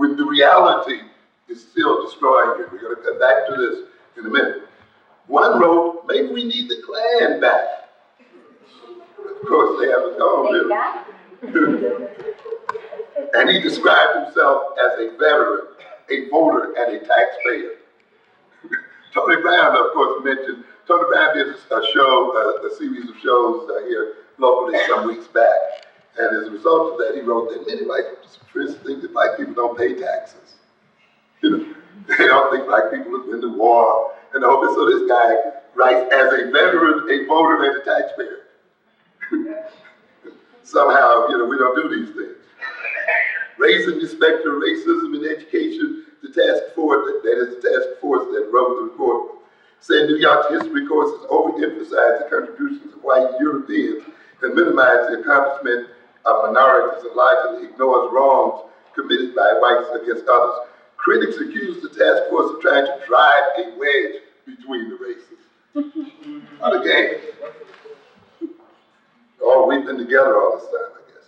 when the reality is still destroying it. We're going to come back to this in a minute. One wrote, maybe we need the Klan back. Of course, they haven't gone, really. And he described himself as a veteran, a voter, and a taxpayer. Tony Brown, of course, mentioned, Tony Brown did a show, a series of shows here locally some weeks back. And as a result of that, he wrote that many white friends think that black people don't pay taxes. You know, they don't think black people have been to war and all this. So this guy writes as a veteran, a voter, and a taxpayer. Somehow, you know, we don't do these things. Raising the specter of racism in education, the task force, that is the task force that wrote the report, said New York's history courses overemphasize the contributions of white Europeans and minimize the accomplishment of minorities and largely ignores wrongs committed by whites against others. Critics accuse the task force of trying to drive a wedge between the races. What a game. Oh, we've been together all this time, I guess.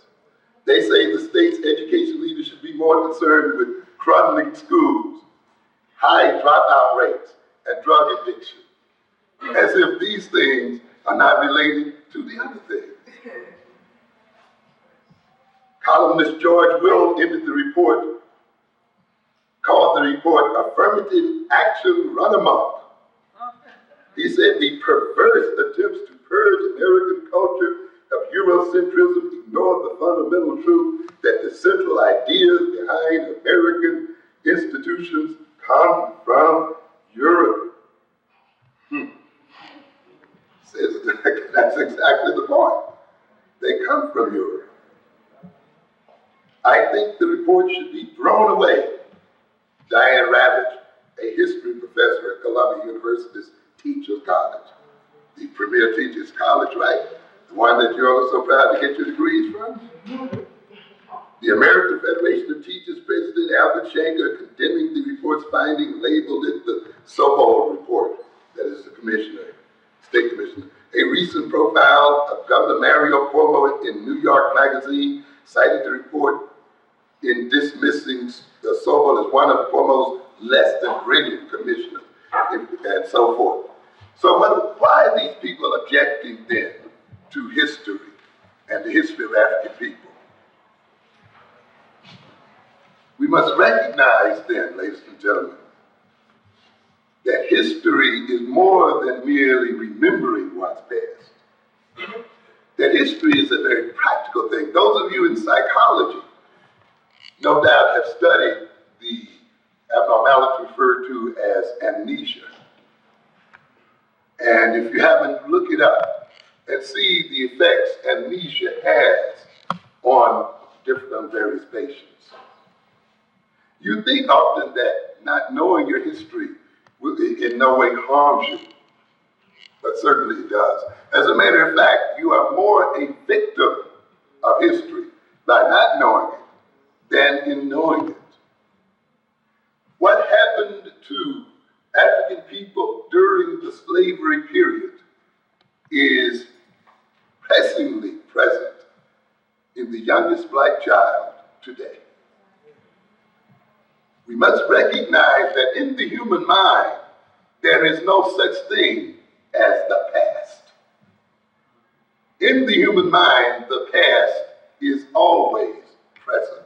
They say the state's education leaders should be more concerned with crumbling schools, high dropout rates, and drug addiction, as if these things are not related to the other things. Columnist George Will ended the report, called the report Affirmative Action Run Amok. He said the perverse attempts to purge American culture of Eurocentrism ignore the fundamental truth that the central ideas behind American institutions come from Europe. Says that's exactly the point. They come from Europe. I think the report should be thrown away. Diane Ravitch, a history professor at Columbia University's Teachers College, the premier teachers college, right? The one that you're all so proud to get your degrees from. The American Federation of Teachers President Albert Shanker, condemning the report's finding, labeled it the Sobol report. That is the commissioner, state commissioner. A recent profile of Governor Mario Cuomo in New York Magazine cited the report in dismissing the Sobol as one of Cuomo's less than brilliant commissioners, and so forth. So why are these people objecting then to history and the history of African people? We must recognize then, ladies and gentlemen, that history is more than merely remembering what's past. That history is a very practical thing. Those of you in psychology, no doubt, have studied the abnormality referred to as amnesia. And if you haven't, look it up and see the effects amnesia has on various patients. You think often that not knowing your history will in no way harms you, but certainly it does. As a matter of fact, you are more a victim of history by not knowing it than in knowing it. What happened to African people during the slavery period is pressingly present in the youngest black child today. We must recognize that in the human mind, there is no such thing as the past. In the human mind, the past is always present.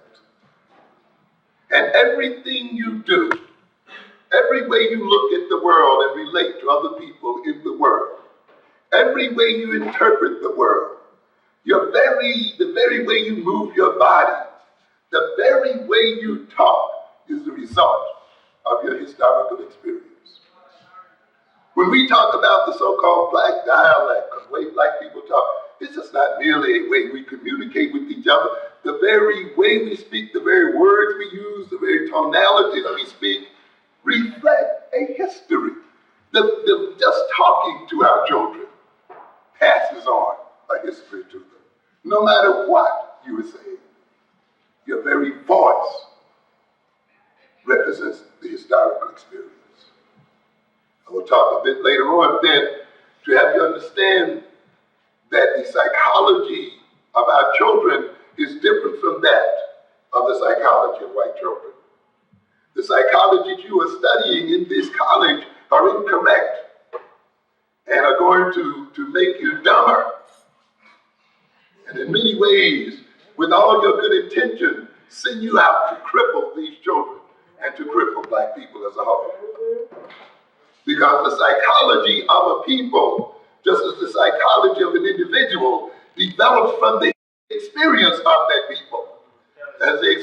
And everything you do, every way you look at the world and relate to other people in the world, every way you interpret the world, the very way you move your body, the very way you talk is the result of your historical experience. When we talk about the so-called black dialect, the way black people talk, it's just not merely a way we communicate with each other. The very way we speak, the very words we use, the very tonalities we speak, reflect a history. Just talking to our children passes on a history to them. No matter what you are saying, your very voice represents the historical experience. I will talk a bit later on then to have you understand that the psychology of our children is different from that of the psychology of white children. The psychology you are studying in this college are incorrect and are going to make you dumber. And in many ways, with all your good intention, send you out to cripple these children and to cripple black people as a whole. Because the psychology of a people, just as the psychology of an individual, develops from the experience of that people, as they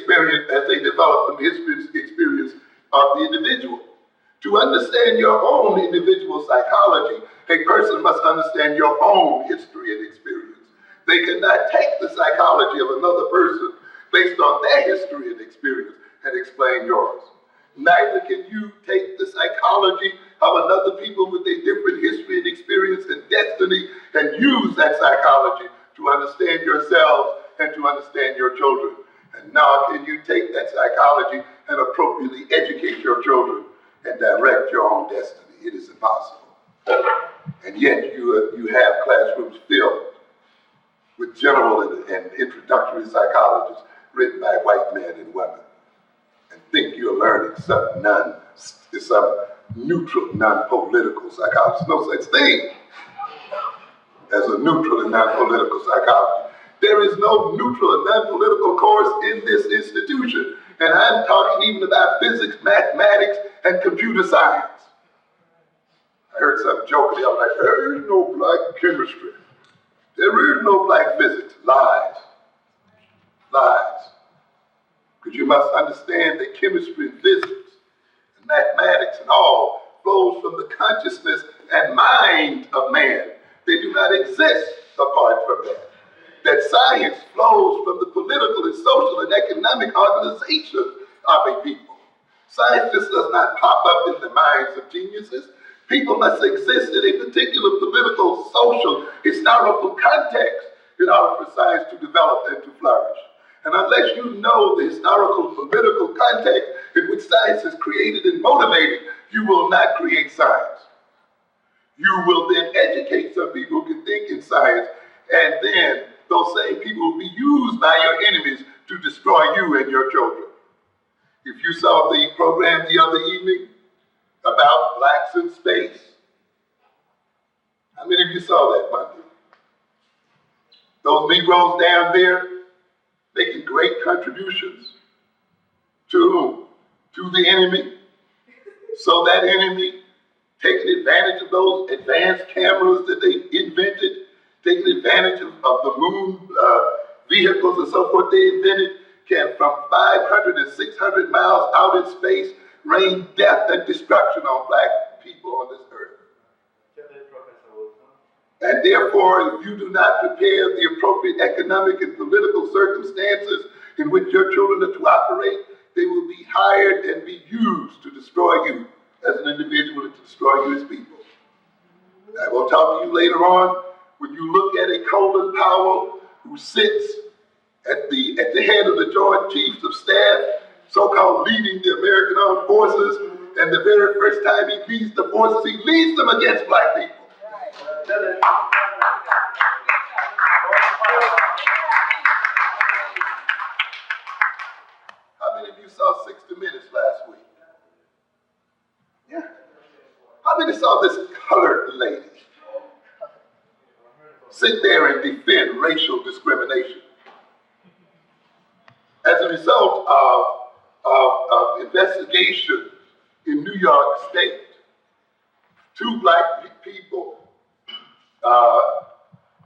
develop from the experience of the individual. To understand your own individual psychology, a person must understand your own history and experience. They cannot take the psychology of another person based on their history and experience and explain yours. Neither can you take the psychology of another people with a different history and experience and destiny and use that psychology to understand yourselves and to understand your children. And now can you take that psychology and appropriately educate your children and direct your own destiny? It is impossible. And yet you have classrooms filled with general and introductory psychologists written by white men and women, and think you're learning some neutral, non-political psychology. No such thing as a neutral and non-political psychology. There is no neutral and non-political course in this institution, and I'm talking even about physics, mathematics, and computer science. I heard some jokingly, I'm like, there is no black chemistry. There is no black physics. Lies. Lies. Because you must understand that chemistry and physics and mathematics and all flows from the consciousness and mind of man. They do not exist apart from that. That science flows from the political and social and economic organization of a people. Science just does not pop up in the minds of geniuses. People must exist in a particular political, social, historical context in order for science to develop and to flourish. And unless you know the historical, political context in which science is created and motivated, you will not create science. You will then educate some people who can think in science, and then those same people will be used by your enemies to destroy you and your children. If you saw the program the other evening about blacks in space, how many of you saw that Monday? Those Negroes down there making great contributions to whom? To the enemy. So that enemy taking advantage of those advanced cameras that they invented, taking advantage of the moon vehicles and so forth they invented, can from 500 and 600 miles out in space rain death and destruction on black people on this earth. And therefore, if you do not prepare the appropriate economic and political circumstances in which your children are to operate, they will be hired and be used to destroy you as an individual and to destroy you as people. I will talk to you later on when you look at a Colin Powell who sits at the head of the Joint Chiefs of Staff, so-called leading the American Armed Forces, and the very first time he leads the forces, he leads them against black people. How many of you saw 60 Minutes last week? Yeah. How many saw this colored lady sit there and defend racial discrimination? As a result of investigation in New York State, 2 black people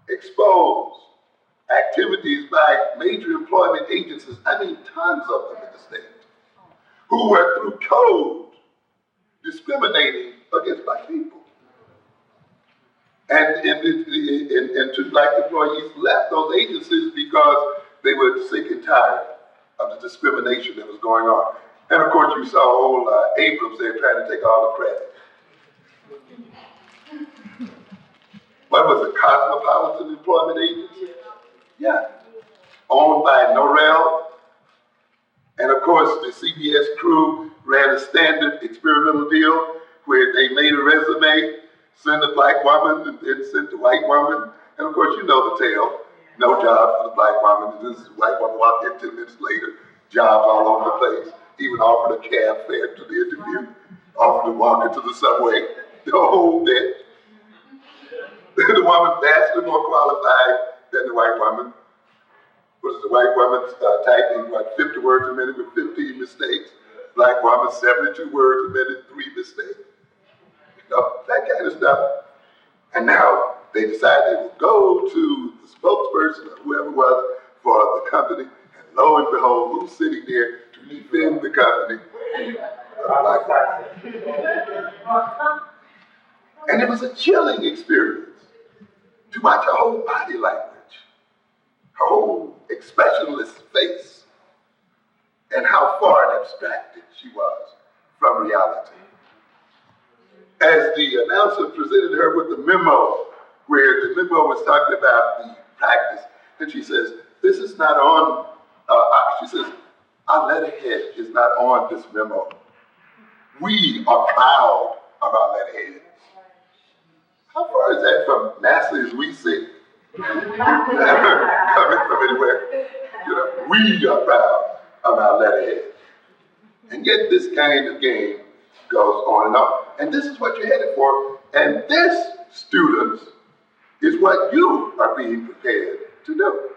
exposed activities by major employment agencies, I mean tons of them in the state, who were through code discriminating against black people. And 2 black employees left those agencies because they were sick and tired of the discrimination that was going on. And of course you saw old Abrams there trying to take all the credit. What was it, Cosmopolitan Employment Agency? Yeah. Owned by Norrell. And of course the CBS crew ran a standard experimental deal where they made a resume, sent a black woman, and then sent the white woman. And of course you know the tale. No job for the black woman. This white woman walked in 10 minutes later, jobs all over the place. even offered a cab fare to the interview, offered to walk into the subway, the whole bit. The woman vastly more qualified than the white woman. Was the white woman typing, 50 words a minute with 15 mistakes? Black woman, 72 words a minute, 3 mistakes. That kind of stuff. And now they decided they would go to the spokesperson or whoever it was for the company, and lo and behold, who's sitting there to defend the company? Black woman. And it was a chilling experience to watch her whole body language, her whole expressionless face, and how far abstracted she was from reality. As the announcer presented her with the memo, where the memo was talking about the practice, and she says, this is not on, she says, our letterhead is not on this memo. We are proud of our letterhead. How far is that from NASA as we see? Coming from anywhere. We are proud of our letterhead. And yet this kind of game goes on and on. And this is what you're headed for. And this, students, is what you are being prepared to do.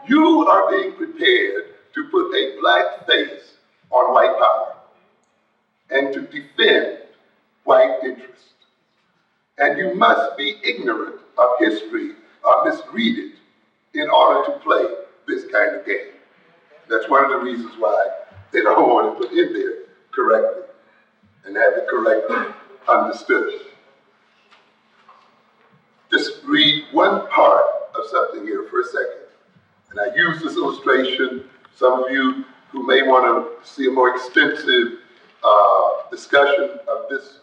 You are being prepared to put a black face on white power and to defend white interests. And you must be ignorant of history or misread it in order to play this kind of game. That's one of the reasons why they don't want to put in there correctly and have it correctly understood. Just read one part of something here for a second. And I use this illustration. Some of you who may want to see a more extensive discussion of this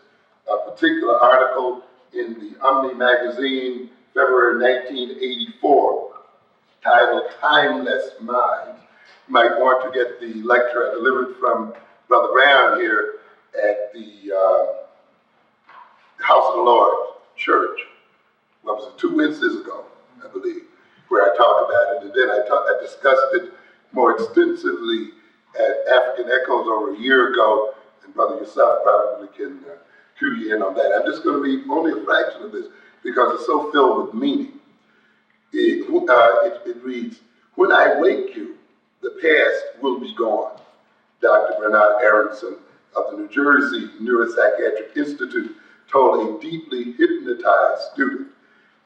particular article in the Omni magazine, February 1984, titled Timeless Minds. You might want to get the lecture I delivered from Brother Brown here at the House of the Lord Church. What was it, 2 Wednesdays ago, I believe, where I talked about it. And then I discussed it more extensively at African Echoes over a year ago, and Brother yourself probably can cue you in on that. I'm just going to read only a fraction of this because it's so filled with meaning. It reads, when I wake you, the past will be gone. Dr. Bernard Aronson of the New Jersey Neuropsychiatric Institute told a deeply hypnotized student.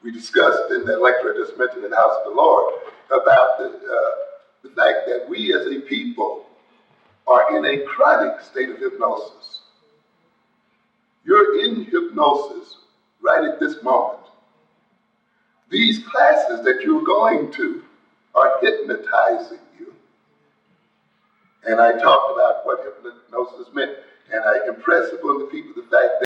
We discussed in that lecture I just mentioned in the House of the Lord about the fact that we as a people are in a chronic state of hypnosis. You're in hypnosis right at this moment. These classes that you're going to are hypnotizing you. And I talked about what hypnosis meant, and I impressed upon the people the fact that